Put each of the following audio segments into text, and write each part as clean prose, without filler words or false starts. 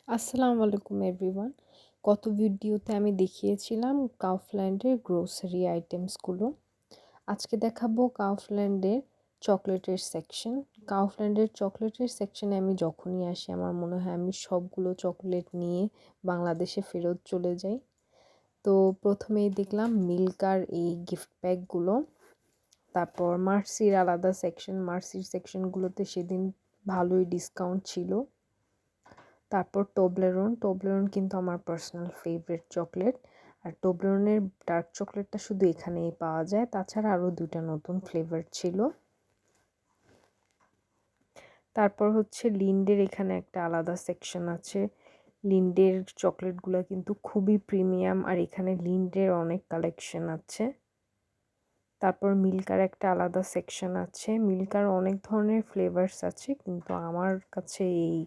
আসসালামু আলাইকুম এভরিওয়ান। গত ভিডিওতে আমি দেখিয়েছিলাম কাউফল্যান্ডের গ্রোসারি আইটেমসগুলো। আজকে দেখাবো কাউফল্যান্ডের চকলেটের সেকশন। কাউফল্যান্ডের চকলেটের সেকশনে আমি যখনই আসি আমার মনে হয় আমি সবগুলো চকলেট নিয়ে বাংলাদেশে ফেরত চলে যাই। তো প্রথমেই দেখলাম মিল্কার এই গিফট প্যাকগুলো, তারপর মার্সির আলাদা সেকশন। মার্সির সেকশনগুলোতে সেদিন ভালোই ডিসকাউন্ট ছিল। তারপর টোবলেরন কিন্তু আমার পার্সোনাল ফেভারিট চকলেট। আর টোবলেরনের ডার্ক চকলেটটা শুধু এখানেই পাওয়া যায়, তাছাড়া আরও 2টা নতুন ফ্লেভার ছিল। তারপর হচ্ছে লিন্ডের এখানে একটা আলাদা সেকশন আছে। লিন্ডের চকলেটগুলো কিন্তু খুবই প্রিমিয়াম, আর এখানে লিন্ডের অনেক কালেকশন আছে। তারপর মিল্কার একটা আলাদা সেকশন আছে। মিল্কার অনেক ধরনের ফ্লেভারস আছে, কিন্তু আমার কাছে এই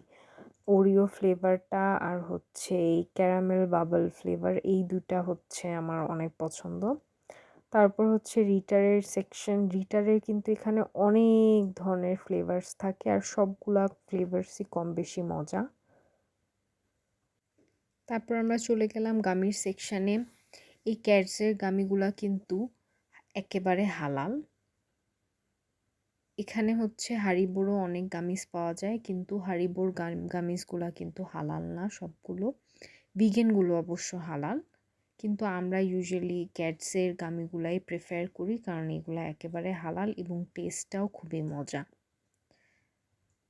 ওরিও ফ্লেভারটা আর হচ্ছে এই ক্যারামেল বাবল ফ্লেভার, এই দুটা হচ্ছে আমার অনেক পছন্দ। তারপর হচ্ছে রিটারের সেকশন। রিটারের কিন্তু এখানে অনেক ধরনের ফ্লেভারস থাকে, আর সবগুলা ফ্লেভারসই কম বেশি মজা। তারপর আমরা চলে গেলাম গামির সেকশানে। এই ক্যাটসের গামিগুলা কিন্তু একেবারে হালাল। এখানে হচ্ছে হারিবোরও অনেক গামিজ পাওয়া যায়, কিন্তু হারিবোর গামিজগুলা কিন্তু হালাল না সবগুলো। ভিগানগুলো অবশ্য হালাল, কিন্তু আমরা ইউজুয়ালি ক্যাটসের গামিগুলাই প্রেফার করি, কারণ এগুলো একেবারে হালাল এবং টেস্টটাও খুবই মজা।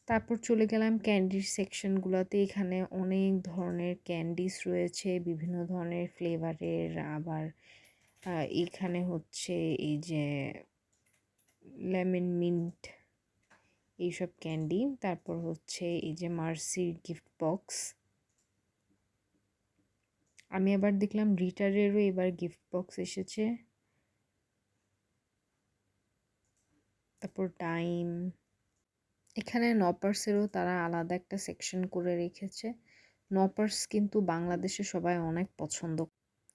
তারপর চলে গেলাম ক্যান্ডির সেকশনগুলোতে। এখানে অনেক ধরনের ক্যান্ডিস রয়েছে, বিভিন্ন ধরনের ফ্লেভারের। আবার এখানে হচ্ছে এই যে লেমন মিন্ট এইসব ক্যান্ডি। তারপর হচ্ছে এই যে মার্সির গিফট বক্স। আমি আবার দেখলাম রিটারেরও এবার গিফট বক্স এসেছে। তারপর টাইম। এখানে নপার্সেরও তারা আলাদা একটা সেকশন করে রেখেছে। নপার্স কিন্তু বাংলাদেশে সবাই অনেক পছন্দ।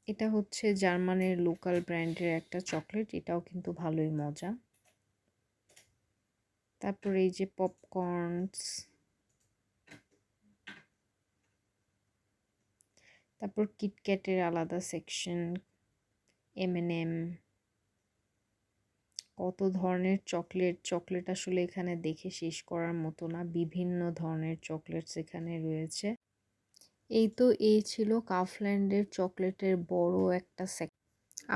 এটা হচ্ছে জার্মানের লোকাল ব্র্যান্ডের একটা চকলেট, এটাও কিন্তু ভালোই মজা। তারপর এই যে পপকর্নস। তারপর কিটক্যাটের আলাদা সেকশন, M&M। কত ধরনের চকলেট আসলে এখানে দেখে শেষ করার মতো না, বিভিন্ন ধরনের চকলেটস এখানে রয়েছে। এই ছিল কাউফল্যান্ডের চকলেটের বড় একটা সেকশন।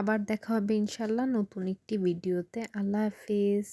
আবার দেখা হবে ইনশাল্লাহ নতুন একটি ভিডিওতে। আল্লাহ হাফিজ।